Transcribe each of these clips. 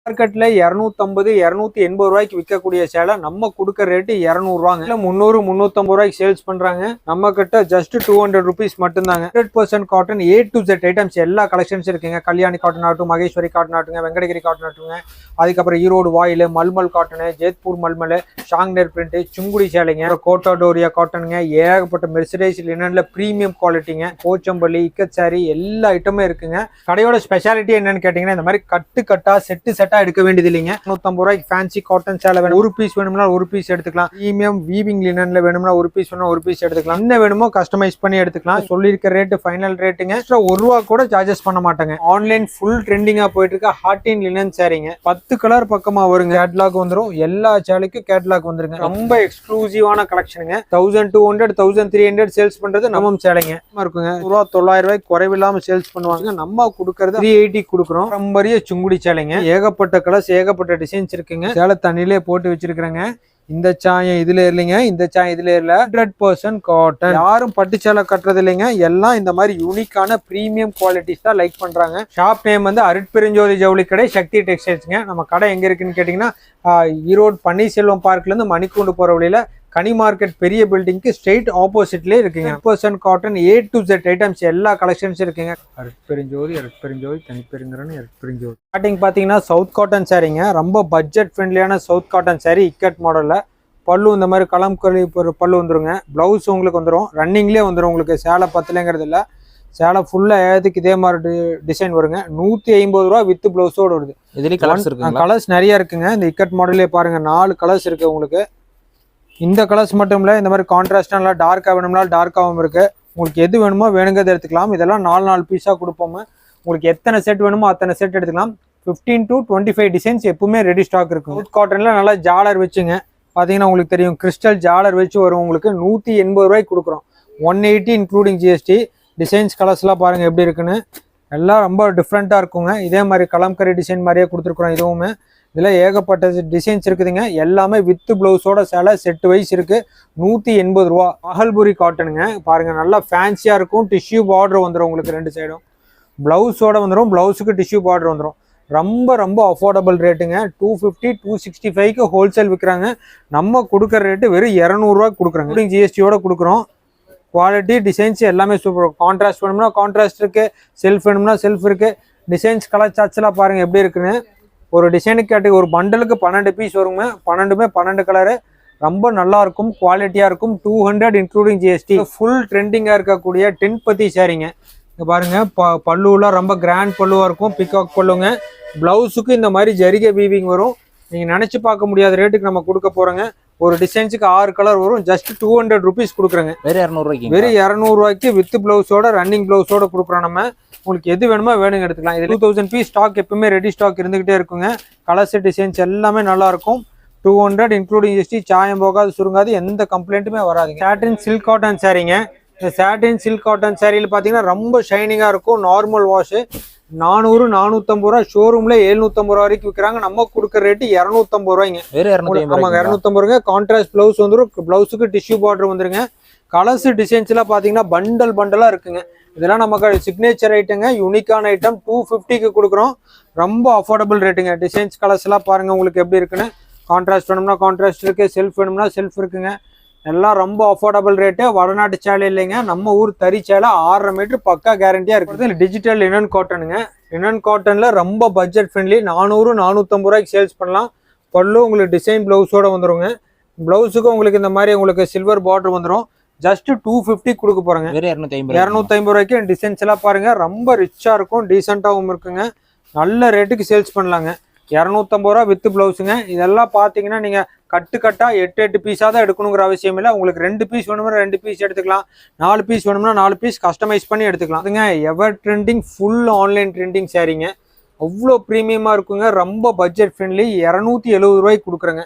மார்க்கெட்ல 250 280 ரூபாய்க்கு விற்கக்கூடிய சேலை நம்ம கொடுக்க ரேட்டு 200 ரூபாங்க. 300 350 ரூபாய்க்கு சேல்ஸ் பண்றாங்க. நம்ம கிட்ட ஜஸ்ட் 200 ருபீஸ் மட்டும்தாங்க. 100% cotton A to Z items எல்லா கலெக்ஷன்ஸ் இருக்குங்க. கல்யாணி காட்டன் ஆகட்டும், மகேஸ்வரி காட்டன் ஆகட்டுங்க, வெங்கடகிரி காட்டன் ஆகட்டுங்க, அதுக்கப்புறம் ஈரோடு வாயில், மல்மல் காட்டனு, ஜேத்பூர் மல்மல், ஷாங்னேர் பிரிண்ட், சுங்குடி சேலைங்க, கோட்டாடோரியா காட்டனுங்க, ஏகப்பட்ட mercerise லினன்ல premium குவாலிட்டிங்க, Pochampalli, ikat sorry எல்லா ஐட்டமும் இருக்குங்க. கடையோட ஸ்பெஷாலிட்டி என்னன்னு கேட்டீங்கன்னா இந்த மாதிரி கட்டா செட்டா எடுக்க வேண்டியது இல்லைங்க. 150 ரூபாய்க்கு ஃபேன்சி காட்டன் சேலை வேணும், ஒரு பீஸ் வேணும்னா ஒரு பீஸ் எடுத்துக்கலாம். பிரீமியம் வீவிங் லினன்ல வேணும்னா ஒரு பீஸ் வேணும், ஒரு பீஸ் எடுத்துக்கலாம். என்ன வேணுமோ கஸ்டமைஸ் பண்ணி எடுத்துக்கலாம். சொல்லியிருக்க ரேட்டு ஃபைனல் ரேட்டுங்க. எக்ஸ்ட்ரா 1 ரூபா கூட சார்ஜஸ் பண்ண மாட்டாங்க. ஆன்லைன் ஃபுல் ட்ரெண்டிங்கா போயிட்டு இருக்க ஹாட்டின் லினன் சாரிங்க. 10 கலர் பக்கமா வருங்க. கேட்லாக் வந்துடும். எல்லா சேலைக்கும் கேட்லாக் வந்துருங்க. ரொம்ப எக்ஸ்க்ளூசிவான கலெக்ஷனுங்க. 1200 1300 சேல்ஸ் பண்றது நம்ம சேலைங்க இருக்குங்க. 900 ரூபாய்க்கு குறைவில்லாம சேல்ஸ் பண்ணுவாங்க. நம்ம கொடுக்கறது 380 கொடுக்குறோம். ரொம்பரிய சுங்குடி சேலைங்க. ஏகப்பட்ட கலர்ஸ், ஏகப்பட்ட டிசைன்ஸ் இருக்குங்க. சேலை தண்ணிலே போட்டு வச்சிருக்கிறேங்க. இந்த சாயம் இதுல இல்லைங்க, இந்த சாயம் இதுல இல்ல. 100% காட்டன். யாரும் பட்டு சேலை கட்டுறது இல்லைங்க. எல்லாம் இந்த மாதிரி யூனிக்கான பிரீமியம் குவாலிட்டிஸ் தான் லைக் பண்றாங்க. ஷாப் நேம் வந்து அருட்பெருஞ்சோதி ஜவுளி கடை, சக்தி டெக்ஸ்டைல்ஸ்ங்க. நம்ம கடை எங்க இருக்குன்னு கேட்டீங்கன்னா ஈரோடு பன்னீர்செல்வம் பார்க்ல இருந்து மணிக்கூண்டு போற வழியில கனி மார்க்கெட் பெரிய பில்டிங்க்கு ஸ்ட்ரெயிட் ஆப்போசிட்லேயே இருக்குங்க. 100% cotton A to Z items எல்லா கலெக்ஷன்ஸ் இருக்குங்க. அருட்பெருஞ்சோதி தனிப்பெருங்கரன் அருட்பெருஞ்சோதி. ஸ்டார்டிங் பார்த்தீங்கன்னா சவுத் காட்டன் சாரிங்க. ரொம்ப பட்ஜெட் ஃப்ரெண்ட்லியான சவுத் காட்டன் சாரி, இக்கட் மாடலில். பல்லு இந்த மாதிரி கலம்கலி பல்லு வந்துருங்க. ப்ளவுஸ் உங்களுக்கு வந்துடும், ரன்னிங்லேயே வந்துடும். உங்களுக்கு சேலை பத்தலைங்கிறது இல்லை. சேலை ஃபுல்லாக ஏதுக்கு இதே மாதிரி டிசைன் வருங்க. 150 ரூபா வித் ப்ளவுஸோடு வருது. இதுலேயும் கலர்ஸ் இருக்கு. கலர்ஸ் நிறைய இருக்குங்க. இந்த இக்கட் மாடலே பாருங்க, 4 கலர்ஸ் இருக்கு உங்களுக்கு. இந்த கலர்ஸ் மட்டும் இல்லை, இந்த மாதிரி கான்ட்ராஸ்டாக நல்லா டார்க்காக வேணும்னா டார்க்காகவும் இருக்குது. உங்களுக்கு எது வேணுமோ வேணுங்கிறத எடுத்துக்கலாம். இதெல்லாம் 4 பீஸாக கொடுப்போம். உங்களுக்கு எத்தனை செட் வேணுமோ அத்தனை செட் எடுத்துக்கலாம். 15 to 25 டிசைன்ஸ் எப்பவுமே ரெடி ஸ்டாக் இருக்கும். சவுத் காட்டனில் நல்லா ஜாலர் வச்சுங்க. பார்த்தீங்கன்னா உங்களுக்கு தெரியும், கிறிஸ்டல் ஜாலர் வச்சு வரும். உங்களுக்கு 180 ரூபாய்க்கு கொடுக்குறோம். 180 இன்க்ளூடிங் GST. டிசைன்ஸ் கலர்ஸ்லாம் பாருங்கள் எப்படி இருக்குன்னு. எல்லாம் ரொம்ப டிஃப்ரெண்ட்டாக இருக்குங்க. இதே மாதிரி கலம்கரி டிசைன் மாதிரியே கொடுத்துருக்குறோம். இதுவுமே இதில் ஏகப்பட்ட டிசைன்ஸ் இருக்குதுங்க. எல்லாமே வித் ப்ளவுஸோட சேலை செட் வைஸ் இருக்குது. 180 ரூபா. மஹல்புரி காட்டனுங்க. பாருங்கள், நல்லா ஃபேன்சியாக இருக்கும். டிஷ்யூ பார்டர் வந்துடும் உங்களுக்கு 2 சைடும். ப்ளவுஸோட வந்துடும். ப்ளவுஸுக்கு டிஷ்யூ பார்டர் வந்துடும். ரொம்ப அஃபோர்டபுள் ரேட்டுங்க. 250 265க்கு ஹோல்சேல் விற்கிறாங்க. நம்ம கொடுக்குற ரேட்டு வெறும் 200 ரூபா கொடுக்குறாங்க. GSTயோட கொடுக்குறோம். குவாலிட்டி டிசைன்ஸ் எல்லாமே சூப்பர். கான்ட்ராஸ்ட் வேணும்னா கான்ட்ராஸ்ட் இருக்குது, செல்ஃப் வேணும்னா செல்ஃப் இருக்குது. டிசைன்ஸ் கலர் சார்ட்ஸ்லாம் பாருங்கள் எப்படி இருக்குன்னு. ஒரு டிசைனுக்கு கேட்டு ஒரு பண்டலுக்கு 12 பீஸ் வருங்க. 12 கலரு. ரொம்ப நல்லா இருக்கும், குவாலிட்டியாக இருக்கும். 200 இன்க்ளூடிங் GST. ஃபுல் ட்ரெண்டிங்காக இருக்கக்கூடிய 10 பத்தி சாரிங்க. இங்கே பாருங்கள், பல்லுலாம் ரொம்ப கிராண்ட் பல்லுவாக இருக்கும். பிகாக் பல்லுங்க. ப்ளவுஸுக்கு இந்த மாதிரி ஜரிகை வீவிங் வரும். நீங்கள் நினச்சி பார்க்க முடியாத ரேட்டுக்கு நம்ம கொடுக்க போகிறோங்க. ஒரு டிசைன்ஸுக்கு 6 கலர் வரும். ஜஸ்ட் 200 ருபீஸ் கொடுக்குறேங்க. வெறும் 200 ரூபாய்க்கு. வெறும் 200 ரூபாய்க்கு வித் ப்ளவுஸோட ரன்னிங் ப்ளவுஸோட கொடுக்குறோம். நம்ம உங்களுக்கு எது வேணுமோ வேணுங்க எடுத்துக்கலாம். இது 2000 பீஸ் ஸ்டாக் எப்பவுமே ரெடி ஸ்டாக் இருந்துகிட்டே இருக்குங்க. கலர்ஸ் டிசைன்ஸ் எல்லாமே நல்லா இருக்கும். 200 இன்க்ளூடிங் GST. சாயம் போகாது, சுருங்காது, எந்த கம்ப்ளைண்ட்டுமே வராதுங்க. சாட்டின் சில்க் காட்டன் சாரிங்க. இந்த சாட்டின் சில்க் காட்டன் சாரியில் பார்த்தீங்கன்னா ரொம்ப ஷைனிங்காக இருக்கும். நார்மல் வாஷு 400 450 ரூபா. ஷோரூம்ல 750 ரூபா வரைக்கும் விற்கிறாங்க. நம்ம கொடுக்குற ரேட்டு 250 ரூபாய்ங்க. ஆமாங்க, 250 ரூபாய்ங்க. கான்ட்ராஸ்ட் ப்ளவுஸ் வந்துடும். ப்ளவுஸுக்கு டிஷ்யூ பார்டர் வந்துருங்க. கலர்ஸ் டிசைன்ஸ்லாம் பார்த்தீங்கன்னா பண்டலாக இருக்குங்க. இதெல்லாம் நமக்கு சிக்னேச்சர் ஐட்டங்க. யூனிக்கான ஐட்டம். 250க்கு கொடுக்குறோம். ரொம்ப அஃபோர்டபுள் ரேட்டுங்க. டிசைன்ஸ் கலர்ஸ் எல்லாம் பாருங்க உங்களுக்கு எப்படி இருக்குன்னு. கான்ட்ராஸ்ட் வேணும்னா கான்ட்ராஸ்ட் இருக்கு, செல்ஃப் வேணும்னா செல்ஃப் இருக்குங்க. எல்லாம் ரொம்ப அஃபோர்டபுள் ரேட்டு. வடநாட்டு சேலை இல்லைங்க, நம்ம ஊர் தறி சேலை. 6.5 மீட்டர் பக்கா கேரண்டியா இருக்குது. டிஜிட்டல் லினன் காட்டனுங்க. லினன் காட்டன்ல ரொம்ப பட்ஜெட் ஃப்ரெண்ட்லி. 400 450 ரூபாய்க்கு சேல்ஸ் பண்ணலாம். பல்லு உங்களுக்கு டிசைன் பிளவுஸோட வந்துருங்க. பிளவுஸுக்கு உங்களுக்கு இந்த மாதிரி உங்களுக்கு சில்வர் பார்டர் வந்துடும். ஜஸ்ட் 250 கொடுக்க போறாங்க. 250 ரூபாய்க்கு. டிசைன்ஸ் எல்லாம் பாருங்க, ரொம்ப ரிச்சா இருக்கும், டீசெண்டாகவும் இருக்குங்க. நல்ல ரேட்டுக்கு சேல்ஸ் பண்ணலாங்க. 250 ரூபா வித் பிளவுஸுங்க. இதெல்லாம் பார்த்தீங்கன்னா நீங்க கட்டா 8 பீஸாக தான் எடுக்கணுங்கிற அவசியம் இல்லை. உங்களுக்கு 2 பீஸ் வேணும்னா 2 பீஸ் எடுத்துக்கலாம். 4 பீஸ் வேணும்னா 4 பீஸ் கஸ்டமைஸ் பண்ணி எடுத்துக்கலாம். அதுங்க எவர் ட்ரெண்டிங் ஃபுல் ஆன்லைன் ட்ரெண்டிங் சாரிங்க. அவ்வளோ ப்ரீமியமாக இருக்குங்க. ரொம்ப பட்ஜெட் ஃப்ரெண்ட்லி. 270 ரூபாய்க்கு கொடுக்குறேங்க.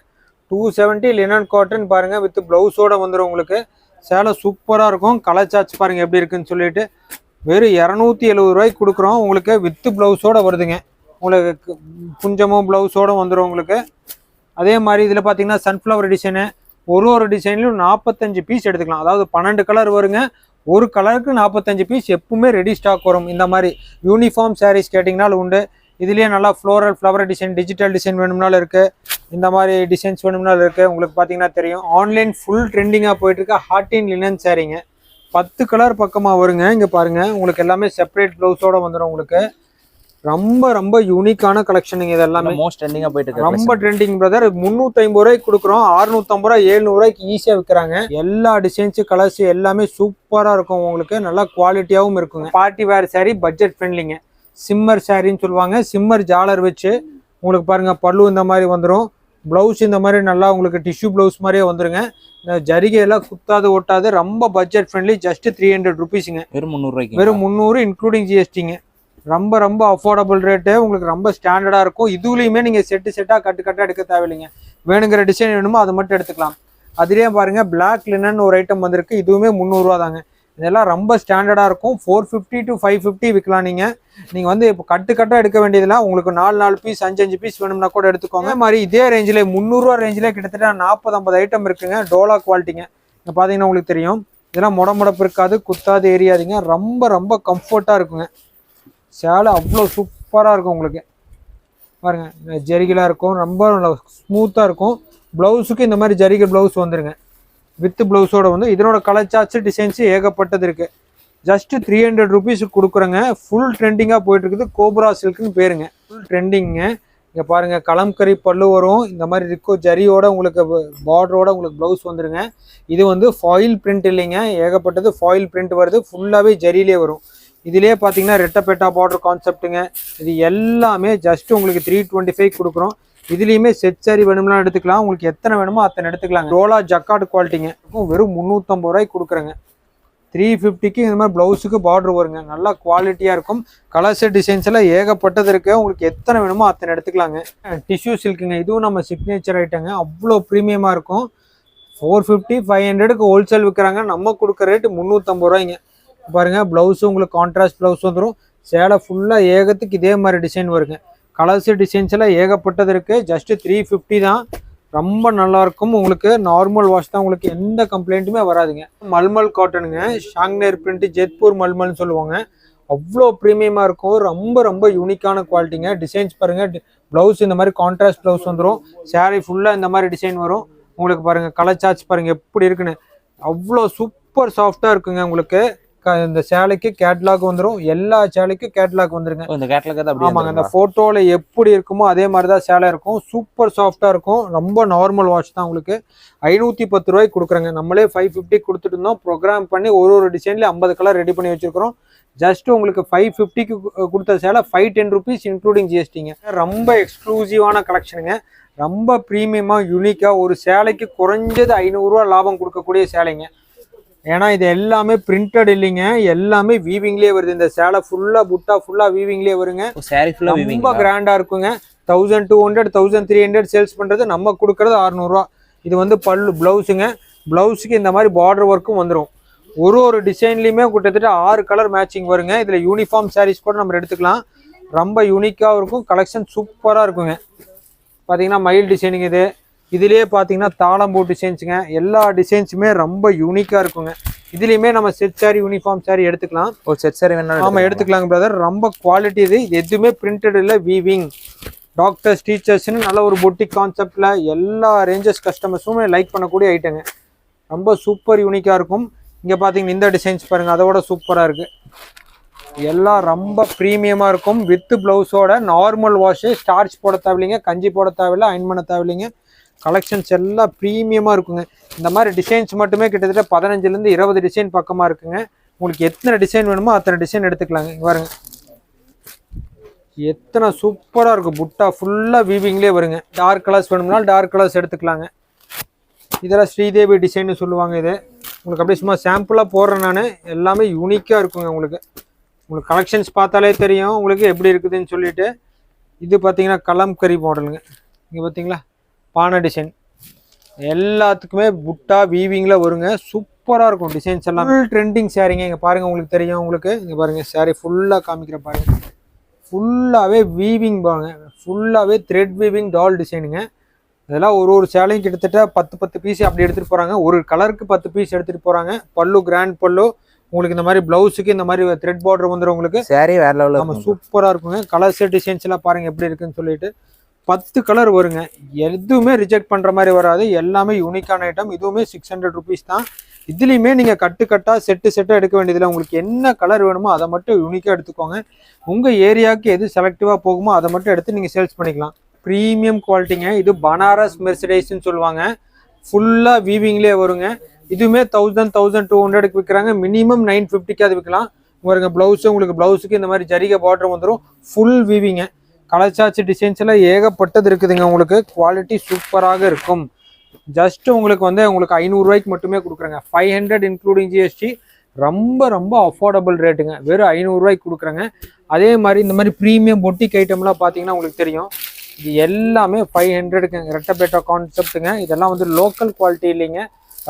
270 லினன் காட்டன் பாருங்க, வித் பிளவுஸோட வந்துடும் உங்களுக்கு. சேலை சூப்பராக இருக்கும். கலர் சார்ட்ஸ் பாருங்கள் எப்படி இருக்குன்னு சொல்லிட்டு. வெறும் 270 ரூபாய்க்கு கொடுக்குறோம். உங்களுக்கு வித்து ப்ளவுஸோட வருதுங்க. உங்களுக்கு குஞ்சமும் ப்ளவுஸோட வந்துடும் உங்களுக்கு. அதே மாதிரி இதில் பார்த்தீங்கன்னா சன்ஃப்ளவர் டிசைனு. ஒரு டிசைன்லையும் 45 பீஸ் எடுத்துக்கலாம். அதாவது 12 கலர் வருங்க. ஒரு கலருக்கு 45 பீஸ் எப்பவுமே ரெடி ஸ்டாக் வரும். இந்த மாதிரி யூனிஃபார்ம் சாரீஸ் கேட்டிங்கனாலும் உண்டு. இதுலேயே நல்லா floral flower design digital design வேணும்னாலும் இருக்குது, இந்த மாதிரி டிசைன்ஸ் வேணும்னாலும் இருக்குது. உங்களுக்கு பார்த்தீங்கன்னா தெரியும் ஆன்லைன் ஃபுல் ட்ரெண்டிங்காக போயிட்டுருக்க ஹாட்டின் லினன் சாரீங்க. 10 கலர் பக்கமாக வருங்க. இங்கே பாருங்கள் உங்களுக்கு எல்லாமே செப்பரேட் ப்ளவுஸோடு வந்துடும். உங்களுக்கு ரொம்ப ரொம்ப யூனிக்கான கலெக்ஷனுங்க. இது எல்லாமே மோஸ்ட் ட்ரெண்டிங்காக போயிட்டு இருக்கு. ரொம்ப ட்ரெண்டிங் பிரதர். 350 ரூபாய்க்கு கொடுக்குறோம், 650 ரூபா 700 ரூபாய்க்கு ஈஸியாக விற்கிறாங்க. எல்லா டிசைன்ஸு கலர்ஸ் எல்லாமே சூப்பராக இருக்கும். உங்களுக்கு நல்லா குவாலிட்டியாகவும் இருக்குங்க. பார்ட்டி வேர் சாரீ பட்ஜெட் ஃப்ரெண்ட்லிங்க. சிம்மர் சாரின்னு சொல்லுவாங்க. சிம்மர் ஜாலர் வச்சு உங்களுக்கு பாருங்க பல்லு இந்த மாதிரி வந்துடும். ப்ளவுஸ் இந்த மாதிரி நல்லா உங்களுக்கு டிஷ்யூ ப்ளவுஸ் மாதிரியே வந்துருங்க. இந்த ஜரிகையெல்லாம் குத்தாது ஓட்டாது. ரொம்ப பட்ஜெட் ஃப்ரெண்ட்லி. ஜஸ்ட் 300 ருபீஸுங்க. வெறும் 300 ரூபாய்க்கு. வெறும் 300 இன்க்ளூடிங் ஜிஎஸ்டிங்க. ரொம்ப ரொம்ப அஃபோர்டபுள் ரேட்டு. உங்களுக்கு ரொம்ப ஸ்டாண்டர்டாக இருக்கும். இதுலேயுமே நீங்கள் செட்டாக கட்டாக எடுக்க தேவையில்லைங்க. வேணுங்கிற டிசைன் வேணுமோ அதை மட்டும் எடுத்துக்கலாம். அதுலேயே பாருங்கள் பிளாக் லினன் ஒரு ஐட்டம் வந்திருக்கு. இதுவுமே 300 ரூபா தாங்க. இதெல்லாம் ரொம்ப ஸ்டாண்டர்டாக இருக்கும். 450 to 550 விற்கலாம். நீங்கள் வந்து இப்போ கட்டாக எடுக்க வேண்டியதில்லை. உங்களுக்கு 4 பீஸ் 5 பீஸ் வேணும்னா கூட எடுத்துக்கோங்க. மாதிரி இதே ரேஞ்சில் 300 ரூபா ரேஞ்சில் கிட்டத்தட்ட 40-50 ஐட்டம் இருக்குங்க. டோலா குவாலிட்டிங்க. இப்போ பார்த்தீங்கன்னா உங்களுக்கு தெரியும் இதெல்லாம் முடமுடப்பு இருக்காது, குத்தாது, ஏரியாதுங்க. ரொம்ப ரொம்ப கம்ஃபர்ட்டாக இருக்குங்க. சேலை அவ்வளோ சூப்பராக இருக்கும். உங்களுக்கு பாருங்க ஜரிகலாக இருக்கும். ரொம்ப ஸ்மூத்தாக இருக்கும். ப்ளவுஸுக்கு இந்த மாதிரி ஜரிகல் ப்ளவுஸ் வந்துருங்க. வித் ப்ளவுஸோட வந்து இதனோட கலர் சார்ட்ஸ் டிசைன்ஸு ஏகப்பட்டது இருக்குது. ஜஸ்ட் 300 ருபீஸுக்கு கொடுக்குறேங்க. ஃபுல் ட்ரெண்டிங்காக போயிட்டு இருக்குது. கோப்ரா சில்க்னு பேருங்க. ஃபுல் ட்ரெண்டிங்க. இங்கே பாருங்கள் கலம்கரி பல்லு வரும். இந்த மாதிரி இருக்கோ ஜரியோட உங்களுக்கு பார்டரோட உங்களுக்கு ப்ளவுஸ் வந்துருங்க. இது வந்து ஃபாயில் பிரிண்ட் இல்லைங்க, ஏகப்பட்டது ஃபாயில் பிரிண்ட் வருது. ஃபுல்லாகவே ஜரியிலே வரும். இதிலே பார்த்தீங்கன்னா ரெட்டப்பேட்டா பார்டர் கான்செப்ட்டுங்க. இது எல்லாமே ஜஸ்ட் உங்களுக்கு 325 கொடுக்குறோம். இதுலேயுமே செட் சாரி வேணும்னா எடுத்துக்கலாம். உங்களுக்கு எத்தனை வேணுமோ அத்தனை எடுத்துக்கலாங்க. ரோலா ஜக்கார்டு குவாலிட்டிங்க. வெறும் 350 ரூபாய்க்கு கொடுக்குறேங்க. 350க்கு இந்த மாதிரி ப்ளவுஸுக்கு பார்டர் வருங்க. நல்லா குவாலிட்டியாக இருக்கும். கலர்ஸ் டிசைன்ஸ் எல்லாம் ஏகப்பட்டது இருக்குது. உங்களுக்கு எத்தனை வேணுமோ அத்தனை எடுத்துக்கலாங்க. டிஷ்யூ சில்க்குங்க. இதுவும் நம்ம சிக்னேச்சர் ஐட்டங்க. அவ்வளோ ப்ரீமியமாக இருக்கும். 450 500க்கு ஹோல்சேல் விற்கிறாங்க. நம்ம கொடுக்குற ரேட்டு 350 ரூபாய்ங்க. பாருங்கள் ப்ளவுஸு உங்களுக்கு கான்ட்ராஸ்ட் ப்ளவுஸ் வந்துடும். சேலை ஃபுல்லாக ஏகத்துக்கு இதே மாதிரி டிசைன் வருங்க. கலர்ஸு டிசைன்ஸ் எல்லாம் ஏகப்பட்டது இருக்குது. ஜஸ்ட்டு 350 தான். ரொம்ப நல்லாயிருக்கும். உங்களுக்கு நார்மல் வாஷ் தான். உங்களுக்கு எந்த கம்ப்ளைண்ட்டுமே வராதுங்க. மல்மல் காட்டனுங்க. ஷாங்னேர் பிரிண்ட்டு ஜெத்பூர் மல்மல்னு சொல்லுவாங்க. அவ்வளோ ப்ரீமியமாக இருக்கும். ரொம்ப ரொம்ப யூனிக்கான குவாலிட்டிங்க. டிசைன்ஸ் பாருங்கள். ப்ளவுஸ் இந்த மாதிரி கான்ட்ராஸ்ட் ப்ளவுஸ் வந்துடும். சேரீ ஃபுல்லாக இந்த மாதிரி டிசைன் வரும். உங்களுக்கு பாருங்கள் கலர் சார்ட்ஸ் பாருங்கள் எப்படி இருக்குன்னு. அவ்வளோ சூப்பர் சாஃப்டாக இருக்குங்க. உங்களுக்கு இந்த சேலைக்கு கேட்லாக் வந்துடும். எல்லா சேலைக்கும் கேட்லாக் வந்துருங்க. இந்த கேட்லாக் தான். ஆமாங்க. இந்த ஃபோட்டோவில் எப்படி இருக்குமோ அதே மாதிரி தான் சேலை இருக்கும். சூப்பர் சாஃப்டாக இருக்கும். ரொம்ப நார்மல் வாஷ் தான். உங்களுக்கு 510 ரூபாய்க்கு கொடுக்குறேங்க. நம்மளே 550 கொடுத்துட்டு இருந்தோம். ப்ரோக்ராம் பண்ணி ஒரு டிசைன்லேயே 50 கலர் ரெடி பண்ணி வச்சுருக்கிறோம். ஜஸ்ட் உங்களுக்கு 550க்கு கொடுத்த சேலை 510 ருபீஸ் இன்க்ளூடிங் ஜிஎஸ்டிங்க. ரொம்ப எக்ஸ்க்ளூசிவான கலெக்ஷனுங்க. ரொம்ப ப்ரீமியமாக யூனிக்காக ஒரு சேலைக்கு குறைஞ்சது 500 ரூபா லாபம் கொடுக்கக்கூடிய சேலைங்க. ஏன்னா இது எல்லாமே பிரிண்டட் இல்லைங்க, எல்லாமே வீவிங்லேயே வருது. இந்த சேலை ஃபுல்லாக புட்டா ஃபுல்லாக வீவிங்லேயே வருங்க. சாரி ஃபுல்லாக ரொம்ப கிராண்டாக இருக்குங்க. 1200 1300 சேல்ஸ் பண்ணுறது, நம்ம கொடுக்குறது 600 ரூபா. இது வந்து பல்லு ப்ளவுஸுங்க. ப்ளவுஸுக்கு இந்த மாதிரி பார்டர் ஒர்க்கும் வந்துடும். ஒரு டிசைன்லையுமே கிட்டத்தட்ட 6 கலர் மேட்சிங் வருங்க. இதில் யூனிஃபார்ம் சாரீஸ் கூட நம்ம எடுத்துக்கலாம். ரொம்ப யூனிக்காகவும் இருக்கும். கலெக்ஷன் சூப்பராக இருக்குங்க. பார்த்தீங்கன்னா மயில் டிசைனிங் இது. இதுலேயே பார்த்தீங்கன்னா தாளம்பூ டிசைன்ஸுங்க. எல்லா டிசைன்ஸுமே ரொம்ப யூனிக்காக இருக்குங்க. இதுலேயுமே நம்ம செட் சாரி யூனிஃபார்ம் சாரி எடுத்துக்கலாம். ஒரு செட் சாரி வேணாலும் ஆமாம் எடுத்துக்கலாங்க பிரதர். ரொம்ப குவாலிட்டி இது. எதுவுமே பிரிண்டட் இல்லை, வீவிங். டாக்டர்ஸ் டீச்சர்ஸ்னு நல்ல ஒரு பொட்டிக் கான்செப்டில் எல்லா ரேஞ்சஸ் கஸ்டமர்ஸுமே லைக் பண்ணக்கூடிய ஐட்டங்க. ரொம்ப சூப்பர் யூனிக்காக இருக்கும். இங்கே பார்த்தீங்கன்னா இந்த டிசைன்ஸ் பாருங்கள், அதோட சூப்பராக இருக்குது. எல்லாம் ரொம்ப ப்ரீமியமாக இருக்கும். வித் ப்ளவுஸோட நார்மல் வாஷு. ஸ்டார்ச் போட தேவையில்லைங்க, கஞ்சி போட தேவையில்லை, அயன் பண்ண தேவையில்லைங்க. கலெக்ஷன்ஸ் எல்லாம் ப்ரீமியமாக இருக்குங்க. இந்த மாதிரி டிசைன்ஸ் மட்டுமே கிட்டத்தட்ட 15லேருந்து 20 டிசைன் பக்கமாக இருக்குங்க. உங்களுக்கு எத்தனை டிசைன் வேணுமோ அத்தனை டிசைன் எடுத்துக்கலாங்க. இங்கே பாருங்க எத்தனை சூப்பராக இருக்கும். புட்டா ஃபுல்லாக வீவிங்லேயே வருங்க. டார்க் கலர்ஸ் வேணும்னாலும் டார்க் கலர்ஸ் எடுத்துக்கலாங்க. இதெல்லாம் ஸ்ரீதேவி டிசைன்னு சொல்லுவாங்க. இது உங்களுக்கு அப்படியே சும்மா சாம்பிளாக போடுறேன் நான். எல்லாமே யூனிக்காக இருக்குங்க. உங்களுக்கு கலெக்ஷன்ஸ் பார்த்தாலே தெரியும் உங்களுக்கு எப்படி இருக்குதுன்னு சொல்லிட்டு. இது பார்த்தீங்கன்னா கலம்கரி மாடலுங்க. இங்கே பார்த்தீங்களா பானை டிசைன். எல்லாத்துக்குமே புட்டா வீவிங்கில் வருங்க. சூப்பராக இருக்கும் டிசைன்ஸ் எல்லாம். ஃபுல் ட்ரெண்டிங் சாரீங்க. இங்கே பாருங்கள் உங்களுக்கு தெரியும். உங்களுக்கு இங்கே பாருங்கள் சாரீ ஃபுல்லாக காமிக்கிற பாருங்கள். ஃபுல்லாகவே வீவிங் பாருங்க. ஃபுல்லாகவே த்ரெட் வீவிங் டால் டிசைனுங்க. இதெல்லாம் ஒரு சேலையும் கிட்டத்தட்ட 10 பீஸ் அப்படி எடுத்துகிட்டு போகிறாங்க. ஒரு கலருக்கு 10 பீஸ் எடுத்துகிட்டு போகிறாங்க. பல்லு கிராண்ட் பல்லு. உங்களுக்கு இந்த மாதிரி பிளவுஸுக்கு இந்த மாதிரி த்ரெட் பார்டர் வந்துடும் உங்களுக்கு. சாரி வேற லெவலில் நம்ம சூப்பராக இருக்குங்க. கலர்ஸ் டிசைன்ஸ் எல்லாம் பாருங்க எப்படி இருக்குன்னு சொல்லிட்டு 10 கலர் வருங்க. எதுவுமே ரிஜெக்ட் பண்ற மாதிரி வராது. எல்லாமே யூனிக்கான ஐட்டம். இதுவுமே 600 ருபீஸ் தான். இதுலையுமே நீங்க கட்டா செட்டா எடுக்க வேண்டியதில்லை. உங்களுக்கு என்ன கலர் வேணுமோ அதை மட்டும் யூனிக்கா எடுத்துக்கோங்க. உங்க ஏரியாவுக்கு எது செலக்டிவா போகுமோ அதை மட்டும் எடுத்து நீங்க சேல்ஸ் பண்ணிக்கலாம். ப்ரீமியம் குவாலிட்டிங்க. இது பனாரஸ் மெர்சடைஸ்ன்னு சொல்லுவாங்க. ஃபுல்லா வீவிங்லேயே வருங்க. இதுவுமே 1200க்கு விற்கிறாங்க. மினிமம் 950க்கு அது விற்கலாம். பாருங்க பிளவுஸ், உங்களுக்கு பிளவுஸுக்கு இந்த மாதிரி ஜரிகை பார்டர் வந்துடும். ஃபுல் வீவிங்க. கலர் சார்ட்ஸ் டிசைன்ஸ் எல்லாம் ஏகப்பட்டது இருக்குதுங்க. உங்களுக்கு குவாலிட்டி சூப்பராக இருக்கும். ஜஸ்ட் உங்களுக்கு வந்து உங்களுக்கு 500 ரூபாய்க்கு மட்டுமே கொடுக்குறேங்க. 500 இன்க்ளூடிங் ஜிஎஸ்டி. ரொம்ப ரொம்ப அஃபோர்டபுள் ரேட்டுங்க. வெறும் 500 ரூபாய்க்கு கொடுக்குறேங்க. அதே மாதிரி இந்த மாதிரி ப்ரீமியம் பொட்டிக் ஐட்டம்லாம் பார்த்தீங்கன்னா உங்களுக்கு தெரியும். இது எல்லாமே 500க்கு ரெட்டபேட்டா கான்செப்ட்டுங்க. இதெல்லாம் வந்து லோக்கல் குவாலிட்டி இல்லைங்க.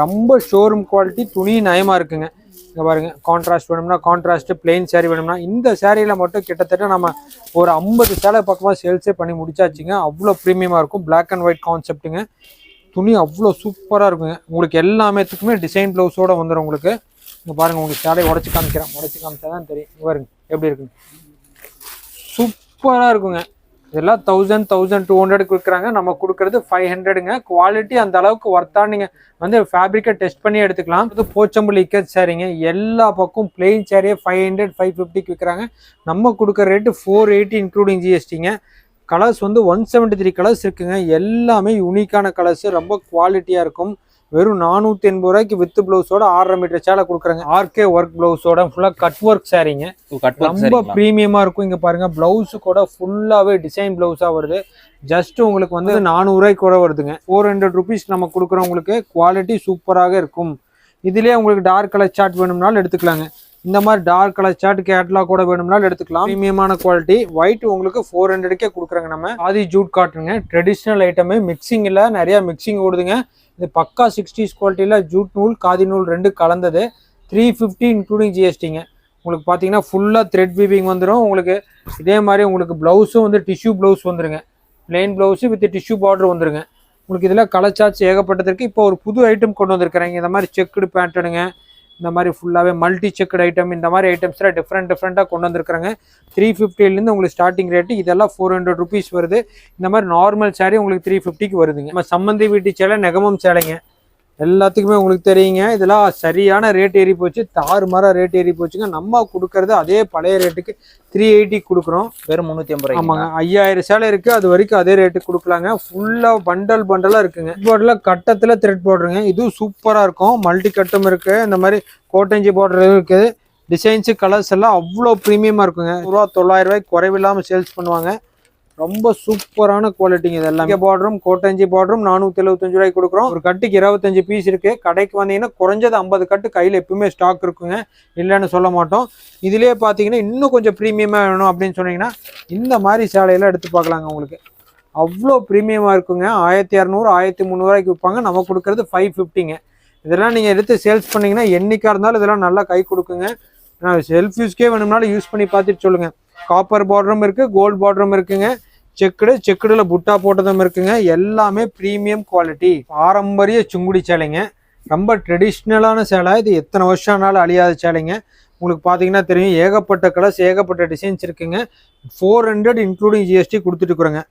ரொம்ப ஷோரூம் குவாலிட்டி. துணி நயமா இருக்குங்க. இங்கே பாருங்க, கான்ட்ராஸ்ட் வேணும்னா கான்ட்ராஸ்ட், பிளெயின் சாரீ வேணும்னா இந்த சாரியில மட்டும் கிட்டத்தட்ட நம்ம ஒரு 50 சேலை பக்கமாக சேல்ஸே பண்ணி முடிச்சாச்சுங்க. அவ்வளோ ப்ரீமியமாக இருக்கும். பிளாக் அண்ட் ஒயிட் கான்செப்ட்டுங்க. துணி அவ்வளோ சூப்பராக இருக்குங்க. உங்களுக்கு எல்லாமேத்துக்குமே டிசைன் ப்ளவுஸோட வந்துடும் உங்களுக்கு. இங்கே பாருங்க, உங்களுக்கு சேலையை உடச்சி காமிக்கிறேன். உடச்சி காமிச்சா தான் தெரியும். பாருங்க எப்படி இருக்குங்க. சூப்பராக இருக்குங்க. இதெல்லாம் 1200க்கு விற்கிறாங்க. நம்ம கொடுக்கறது 500ங்க. குவாலிட்டி அந்த அளவுக்கு ஒர்த்தா. நீங்கள் வந்து ஃபேப்ரிக்கை டெஸ்ட் பண்ணி எடுத்துக்கலாம். இது போச்சம்பள்ளி இக்கத் சாரிங்க. எல்லா பக்கம் பிளெயின் சாரியே 500 550க்கு விற்கிறாங்க. நம்ம கொடுக்குற ரேட்டு 480 இன்க்ளூடிங் ஜிஎஸ்டிங்க. கலர்ஸ் வந்து 173 கலர்ஸ் இருக்குங்க. எல்லாமே யூனிக்கான கலர்ஸ். ரொம்ப குவாலிட்டியாக இருக்கும். வெறும் 480 ரூபாய்க்கு வித் பிளவுஸோட 6.5 மீட்டர் சேலை கொடுக்குறாங்க. ஆர்கே ஒர்க் பிளவுஸோட ஃபுல்லாக கட் ஒர்க் சாரிங்க. ரொம்ப ப்ரீமியமாக இருக்கும். இங்கே பாருங்க, பிளவுஸு கூட ஃபுல்லாகவே டிசைன் பிளவுஸாக வருது. ஜஸ்ட் உங்களுக்கு வந்து 400 ரூபாய்க்கு கூட வருதுங்க. 400 ருபீஸ் நம்ம கொடுக்குறோம். உங்களுக்கு குவாலிட்டி சூப்பராக இருக்கும். இதுலேயே உங்களுக்கு டார்க் கலர் சார்ட் வேணும்னாலும் எடுத்துக்கலாங்க. இந்த மாதிரி டார்க் கலர் சார்ட் கேட்லாக் கூட வேணும்னாலும் எடுத்துக்கலாம். ப்ரீமியமான குவாலிட்டி. ஒயிட் உங்களுக்கு 400க்கே கொடுக்குறாங்க. நம்ம ஆதி ஜூட் காட்டுங்க. ட்ரெடிஷ்னல் ஐட்டமே மிக்சிங் இல்லை, நிறைய மிக்சிங் ஓடுதுங்க. இது பக்கா 60s குவாலிட்டியில் ஜூட் நூல் காதி நூல் 2 கலந்தது. 350 இன்க்ளூடிங் ஜிஎஸ்டிங்க. உங்களுக்கு பார்த்தீங்கன்னா ஃபுல்லாக த்ரெட் வீவிங் வந்துடும். உங்களுக்கு இதே மாதிரி உங்களுக்கு ப்ளவுஸும் வந்து டிஷ்யூ ப்ளவுஸ் வந்துருங்க. Plain blouse with tissue border வந்துருங்க. உங்களுக்கு இதில் கலர் சார்ட்ஸ் ஏகப்பட்டதற்கு. இப்போ ஒரு புது ஐட்டம் கொண்டு வந்திருக்கிறாங்க. இந்த மாதிரி செக்குடு பேட்டர்னுங்க. இந்த மாதிரி ஃபுல்லாகவே மல்டி செக்குடு ஐட்டம். இந்த மாதிரி ஐட்டம்ஸ்லாம் டிஃப்ரெண்ட்டாக கொண்டு வந்திருக்கிறாங்க. 350லேருந்து உங்களுக்கு ஸ்டார்டிங் ரேட்டு. இதெல்லாம் 400 ருபீஸ் வருது. இந்த மாதிரி நார்மல் சாரீ உங்களுக்கு 350க்கு வருதுங்க. நம்ம சம்மந்தி வீட்டு சேலை, நெகமம் சேலைங்க. எல்லாத்துக்குமே உங்களுக்கு தெரியுங்க. இதெல்லாம் சரியான ரேட் ஏறி போச்சு. தாறுமாறா ரேட் ஏறி போச்சுங்க. நம்ம கொடுக்கறது அதே பழைய ரேட்டுக்கு 380 கொடுக்குறோம். வெறும் 350 ரூபாய். ஆமாங்க. 5000 சேலை இருக்கு. அது வரைக்கும் அதே ரேட்டுக்கு கொடுக்கலாங்க. ஃபுல்லா பண்டலா இருக்குங்க. பார்டர்ல கட்டத்துல த்ரெட் போடுறேங்க. இதுவும் சூப்பரா இருக்கும். மல்டி கட்டும் இருக்கு. இந்த மாதிரி கோட்டஞ்சி பார்டர் இருக்குது. டிசைன்ஸு கலர்ஸ் எல்லாம் அவ்வளோ ப்ரீமியமா இருக்குங்க. 900 ரூபாய்க்கு குறைவில்லாம சேல்ஸ் பண்ணுவாங்க. ரொம்ப சூப்பரான குவாலிட்டிங்க. இதெல்லாம் பார்டரும் கோட்டஞ்சி பார்டரும் 475 ரூபாய்க்கு கொடுக்குறோம். ஒரு கட்டுக்கு 25 பீஸ் இருக்கு. கடைக்கு வந்தீங்கன்னா குறைஞ்சது 50 கட்டு கையில் எப்பவுமே ஸ்டாக் இருக்குங்க. இல்லைன்னு சொல்ல மாட்டோம். இதுலேயே பார்த்தீங்கன்னா இன்னும் கொஞ்சம் ப்ரீமியமாக வேணும் அப்படின்னு சொன்னீங்கன்னா இந்த மாதிரி சேலையெல்லாம் எடுத்து பார்க்கலாங்க. உங்களுக்கு அவ்வளோ ப்ரீமியமாக இருக்குங்க. 1200 1300 ரூபாய்க்கு விற்பாங்க. நம்ம கொடுக்கறது 550ங்க. இதெல்லாம் நீங்கள் எடுத்து சேல்ஸ் பண்ணிங்கன்னா என்னைக்காக இருந்தாலும் இதெல்லாம் நல்லா கை கொடுக்குங்க. செல்ஃப் யூஸ்க்கே வேணும்னாலும் யூஸ் பண்ணி பார்த்துட்டு சொல்லுங்கள். காப்பர் பார்டரும் இருக்குது, கோல்டு பார்டரும் இருக்குங்க. செக்குடுல புட்டா போட்டதும் இருக்குங்க. எல்லாமே ப்ரீமியம் குவாலிட்டி. பாரம்பரிய சுங்குடி சேலைங்க. ரொம்ப ட்ரெடிஷ்னலான சேலை. இது எத்தனை வருஷம் ஆனாலும் அழியாத சேலைங்க. உங்களுக்கு பார்த்தீங்கன்னா தெரியும். ஏகப்பட்ட கலர்ஸ், ஏகப்பட்ட டிசைன்ஸ் இருக்குங்க. 400 இன்க்ளூடிங் ஜிஎஸ்டி கொடுத்துட்டு இருக்கிறோங்க.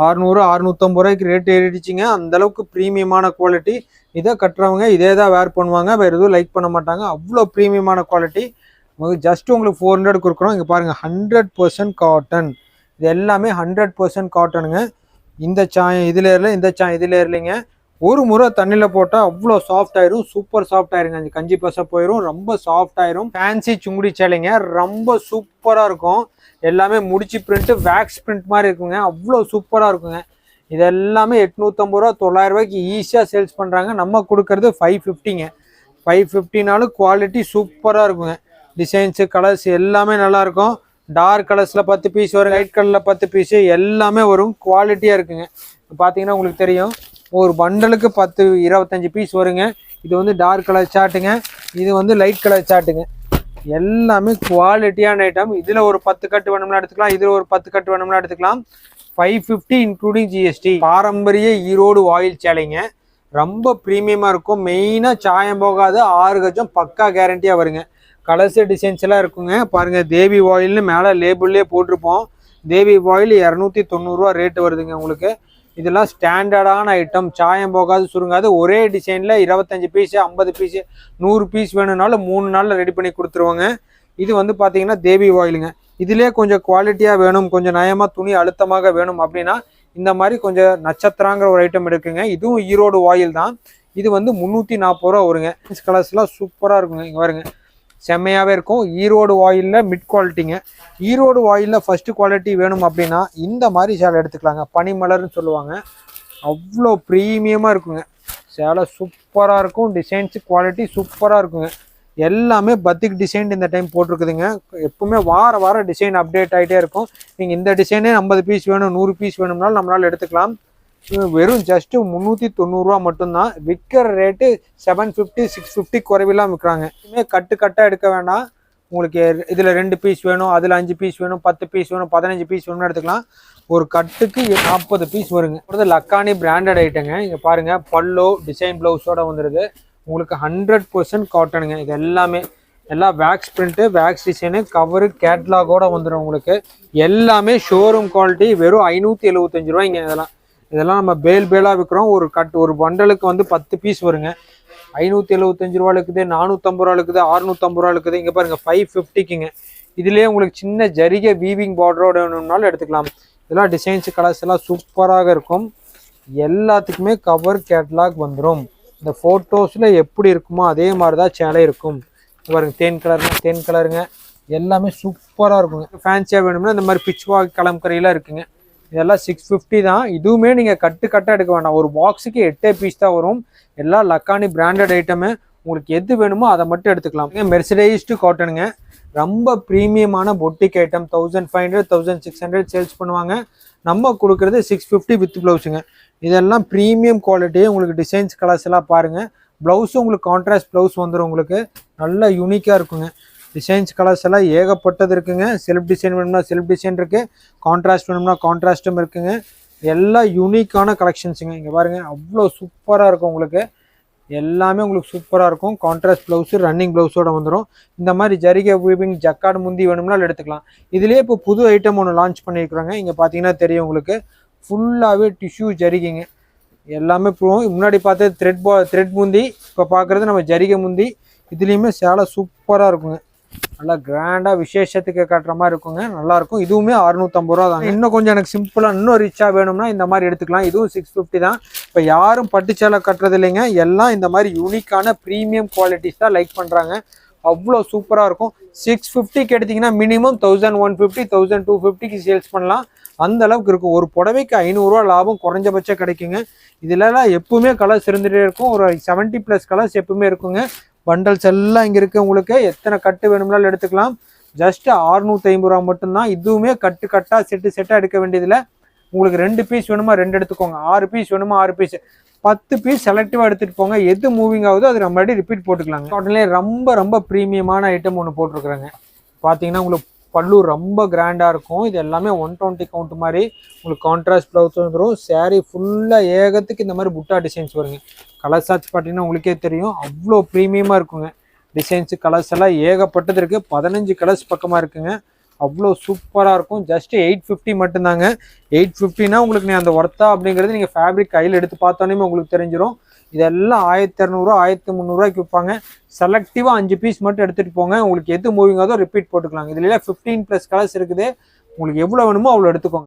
600 650 ரூபாய்க்கு ரேட் ஏறிடுச்சிங்க. அந்த அளவுக்கு ப்ரீமியமான குவாலிட்டி. இதை கட்டுறவங்க இதே தான் வேர் பண்ணுவாங்க. வேறு எதுவும் லைக் பண்ண மாட்டாங்க. அவ்வளோ ப்ரீமியமான குவாலிட்டி. ஜஸ்ட் உங்களுக்கு 400 கொடுக்குறோம். இங்கே பாருங்கள், 100% காட்டன். இது எல்லாமே 100% காட்டனுங்க. இந்த சாயம் இதில் ஏறல, இந்த சாயம் இதில் ஏறலைங்க. ஒரு முறை தண்ணியில் போட்டால் அவ்வளோ சாஃப்ட் ஆயிரும். சூப்பர் சாஃப்ட் ஆயிருங்க. அந்த கஞ்சி பசை போயிடும். ரொம்ப சாஃப்ட் ஆயிரும். ஃபேன்சி சுங்குடி சேலைங்க. ரொம்ப சூப்பராக இருக்கும். எல்லாமே முடிச்சு பிரிண்ட், வேக்ஸ் பிரிண்ட் மாதிரி இருக்குங்க. அவ்வளோ சூப்பராக இருக்குங்க. இது எல்லாமே 850 ரூபா 900 ரூபாய்க்கு ஈஸியாக சேல்ஸ் பண்ணுறாங்க. நம்ம கொடுக்கறது 550ங்க. 550நாலும் குவாலிட்டி சூப்பராக இருக்குங்க. டிசைன்ஸு கலர்ஸ் எல்லாமே நல்லாயிருக்கும். டார்க் கலர்ஸில் 10 பீஸ் வரும். லைட் கலரில் 10 பீஸு எல்லாமே வரும். குவாலிட்டியாக இருக்குங்க. பார்த்தீங்கன்னா உங்களுக்கு தெரியும். ஒரு பண்டலுக்கு 25 பீஸ் வருங்க. இது வந்து டார்க் கலர் சார்ட்டுங்க. இது வந்து லைட் கலர் சார்ட்டுங்க. எல்லாமே குவாலிட்டியான ஐட்டம். இதில் ஒரு 10 கட்டு வேணும்னா எடுத்துக்கலாம். இதில் ஒரு 10 கட்டு வேணும்னா எடுத்துக்கலாம். 550 இன்க்ளூடிங் ஜிஎஸ்டி. பாரம்பரிய ஈரோடு வாயில் சேலைங்க. ரொம்ப ப்ரீமியமாக இருக்கும். மெயினாக சாயம் போகாது. 6 கஜம் பக்கா கேரண்டியாக வருங்க. கலர்ஸ் டிசைன்ஸ் எல்லாம் இருக்குங்க. பாருங்க தேவி ஆயில்னு மேலே லேபிள்லேயே போட்டிருப்போம். தேவி ஆயில் 290 ரூபா ரேட்டு வருதுங்க உங்களுக்கு. இதெல்லாம் ஸ்டாண்டர்டான ஐட்டம், சாயம் போகாது சுருங்காது. ஒரே டிசைனில் 25 பீஸு 50 பீஸு 100 பீஸ் வேணும்னாலும் 3 நாளில் ரெடி பண்ணி கொடுத்துருவாங்க. இது வந்து பார்த்தீங்கன்னா தேவி ஆயிலுங்க. இதிலே கொஞ்சம் குவாலிட்டியாக வேணும், கொஞ்சம் நயமாக துணி அழுத்தமாக வேணும் அப்படின்னா இந்த மாதிரி கொஞ்சம் நட்சத்திரங்கிற ஒரு ஐட்டம் இருக்குங்க. இதுவும் ஈரோடு ஆயில் தான். இது வந்து 340 ரூபா வருங்க. கலர்ஸ்லாம் சூப்பராக இருக்குங்க. இங்கே பாருங்க செம்மையாகவே இருக்கும். ஈரோடு ஆயிலில் மிட் குவாலிட்டிங்க. ஈரோடு ஆயிலில் ஃபஸ்ட்டு குவாலிட்டி வேணும் அப்படின்னா இந்த மாதிரி சேலை எடுத்துக்கலாங்க. பனிமலர்னு சொல்லுவாங்க. அவ்வளோ ப்ரீமியமாக இருக்குங்க. சேலை சூப்பராக இருக்கும். டிசைன்ஸு குவாலிட்டி சூப்பராக இருக்குங்க. எல்லாமே பத்திக் டிசைன் இந்த டைம் போட்டிருக்குதுங்க. எப்பவுமே வார டிசைன் அப்டேட் ஆகிட்டே இருக்கும். நீங்கள் இந்த டிசைனே 50 பீஸ் வேணும் 100 பீஸ் வேணும்னாலும் நம்மளால் எடுத்துக்கலாம். வெறும் ஜஸ்ட்டு 390 ரூபா மட்டும்தான். விற்கிற ரேட்டு 750 650 குறைவில்லாம் விற்கிறாங்க. இதுவுமே கட்டாக எடுக்க வேண்டாம். உங்களுக்கு இதில் 2 பீஸ் வேணும், அதில் 5 பீஸ் வேணும், 10 பீஸ் வேணும், 15 பீஸ் வேணும்னு எடுத்துக்கலாம். ஒரு கட்டுக்கு 40 பீஸ் வருங்க. அடுத்து லக்கானி பிராண்டட் ஐட்டங்க. இங்கே பாருங்கள் பல்லோ டிசைன் ப்ளவுஸோட வந்துடுது. உங்களுக்கு 100% காட்டனுங்க. இது எல்லாமே எல்லாம் wax print, wax design, cover, கேட்லாகோட வந்துடும் உங்களுக்கு. எல்லாமே ஷோரூம் குவாலிட்டி. வெறும் 575 ரூபாய்ங்க. இதெல்லாம் நம்ம பேலாக விற்கிறோம். ஒரு பண்டலுக்கு வந்து 10 பீஸ் வருங்க. 575 ரூபா இருக்குது, 450 ரூபா இருக்குது, 650 ரூபா இருக்குது. இங்கே பாருங்கள் 550க்குங்க. இதுலேயே உங்களுக்கு சின்ன ஜரிகை வீவிங் பார்டரோட வேணும்னாலும் எடுத்துக்கலாம். இதெல்லாம் டிசைன்ஸ் கலர்ஸ் எல்லாம் சூப்பராக இருக்கும். எல்லாத்துக்குமே கவர் கேட்லாக் வந்துடும். இந்த ஃபோட்டோஸில் எப்படி இருக்குமோ அதே மாதிரி தான் சேலை இருக்கும். பாருங்க தேன் கலருங்க. எல்லாமே சூப்பராக இருக்குங்க. ஃபேன்சியாக வேணும்னா இந்த மாதிரி பிச்வாக் கலம்கரையெல்லாம் இருக்குங்க. இதெல்லாம் 650 தான். இதுவுமே நீங்கள் கட்டாக எடுக்க வேண்டாம். ஒரு பாக்ஸுக்கு 8 பீஸ் தான் வரும். எல்லாம் லக்கானி பிராண்டட் ஐட்டமு. உங்களுக்கு எது வேணுமோ அதை மட்டும் எடுத்துக்கலாம். மெர்சடைஸ்டு காட்டனுங்க. ரொம்ப ப்ரீமியமான பொட்டிக் ஐட்டம். 1500 1600 சேல்ஸ் பண்ணுவாங்க. நம்ம கொடுக்குறது 650 வித் ப்ளவுஸுங்க. இதெல்லாம் ப்ரீமியம் குவாலிட்டி. உங்களுக்கு டிசைன்ஸ் கலர்ஸ் எல்லாம் பாருங்கள். ப்ளவுஸும் உங்களுக்கு கான்ட்ராஸ்ட் ப்ளவுஸ் வந்துடும். உங்களுக்கு நல்லா யூனிக்காக இருக்குங்க. டிசைன்ஸ் கலர்ஸ் எல்லாம் ஏகப்பட்டது இருக்குங்க. செல்ஃப் டிசைன் வேணும்னா செல்ஃப் டிசைன் இருக்குது, கான்ட்ராஸ்ட் வேணும்னா கான்ட்ராஸ்ட்டும் இருக்குங்க. எல்லாம் யூனிக்கான கலெக்ஷன்ஸுங்க. இங்கே பாருங்கள் அவ்வளோ சூப்பராக இருக்கும். உங்களுக்கு எல்லாமே உங்களுக்கு சூப்பராக இருக்கும். கான்ட்ராஸ்ட் ப்ளவுஸு ரன்னிங் ப்ளவுஸோட வந்துடும். இந்த மாதிரி ஜரிகை வீவிங் ஜக்கார்டு முந்தி வேணும்னாலும் எடுத்துக்கலாம். இதுலேயே இப்போ புது ஐட்டம் ஒன்று லான்ச் பண்ணியிருக்கிறாங்க. இங்கே பார்த்தீங்கன்னா தெரியும் உங்களுக்கு. ஃபுல்லாகவே டிஷ்யூ ஜரிகைங்க. எல்லாமே முன்னாடி பார்த்தது த்ரெட் முந்தி, இப்போ பார்க்குறது நம்ம ஜரிகை முந்தி. இதுலேயுமே சேலை சூப்பராக இருக்குங்க. நல்லா கிராண்டாக விசேஷத்துக்கு காட்டுற மாதிரி இருக்குங்க. நல்லாயிருக்கும். இதுவுமே 650 ரூபா தாங்க. இன்னும் கொஞ்சம் எனக்கு சிம்பிளாக இன்னும் ரிச்சாக வேணும்னா இந்த மாதிரி எடுத்துக்கலாம். இதுவும் 650 தான். இப்போ யாரும் பட்டு சேலை கட்டுறது இல்லைங்க. எல்லாம் இந்த மாதிரி யூனிக்கான ப்ரீமியம் குவாலிட்டிஸ் தான் லைக் பண்ணுறாங்க. அவ்வளோ சூப்பராக இருக்கும். 650க்கு எடுத்திங்கன்னா மினிமம் 1150 1250க்கு சேல்ஸ் பண்ணலாம். அந்த அளவுக்கு இருக்கும். ஒரு புடவைக்கு 500 ரூபா லாபம் குறைஞ்சபட்சம் கிடைக்குங்க. இதிலலாம் எப்பவுமே கலர்ஸ் இருந்துகிட்டே இருக்கும். ஒரு 70+ கலர்ஸ் எப்பவுமே இருக்குங்க. பண்டல்ஸ் எல்லாம் இங்கே இருக்குது. உங்களுக்கு எத்தனை கட்டு வேணும்னாலும் எடுத்துக்கலாம். ஜஸ்ட் 650 ரூபா மட்டும்தான். இதுவுமே கட்டாக செட்டாக எடுக்க வேண்டியதில்லை. உங்களுக்கு 2 பீஸ் வேணுமா 2 எடுத்துக்கோங்க, 6 பீஸ் வேணுமா 6 பீஸ், 10 பீஸ் செலக்டிவாக எடுத்துகிட்டு போங்க. எது மூவிங் ஆகுதோ அது நம்ம ரிப்பீட் போட்டுக்கலாங்க. காட்டன்லேயே ரொம்ப ப்ரீமியமான ஐட்டம் ஒன்று போட்டிருக்குறாங்க. பார்த்தீங்கன்னா உங்களுக்கு பல்லு ரொம்ப கிராண்டாக இருக்கும். இது எல்லாமே 120 கவுண்ட் மாதிரி. உங்களுக்கு கான்ட்ராஸ்ட் ப்ளவுஸ் வந்துடும். சாரீ ஃபுல்லாக ஏகத்துக்கு இந்த மாதிரி புட்டா டிசைன்ஸ் வருங்க. கலர்ஸ் ஆச்சு பார்த்தீங்கன்னா உங்களுக்கே தெரியும். அவ்வளோ ப்ரீமியமாக இருக்குங்க. டிசைன்ஸு கலர்ஸ் எல்லாம் ஏகப்பட்டது இருக்குது. 15 கலர்ஸ் பக்கமாக இருக்குங்க. அவ்வளோ சூப்பராக இருக்கும். ஜஸ்ட்டு 850 மட்டும்தாங்க. 850னா உங்களுக்கு நீ அந்த ஒர்த்தா அப்படிங்கிறது நீங்கள் ஃபேப்ரிக் கையில் எடுத்து பார்த்தோன்னே உங்களுக்கு தெரிஞ்சிடும். இதெல்லாம் 1200 1300 விற்பாங்க. செலக்டிவாக 5 பீஸ் மட்டும் எடுத்துகிட்டு போங்க. உங்களுக்கு எது மூவிங் ஆகுதோ ரிப்பீட் போட்டுக்கலாங்க. இதுல 15+ கலர்ஸ் இருக்குது. உங்களுக்கு எவ்வளோ வேணுமோ அவ்வளோ எடுத்துக்கோங்க.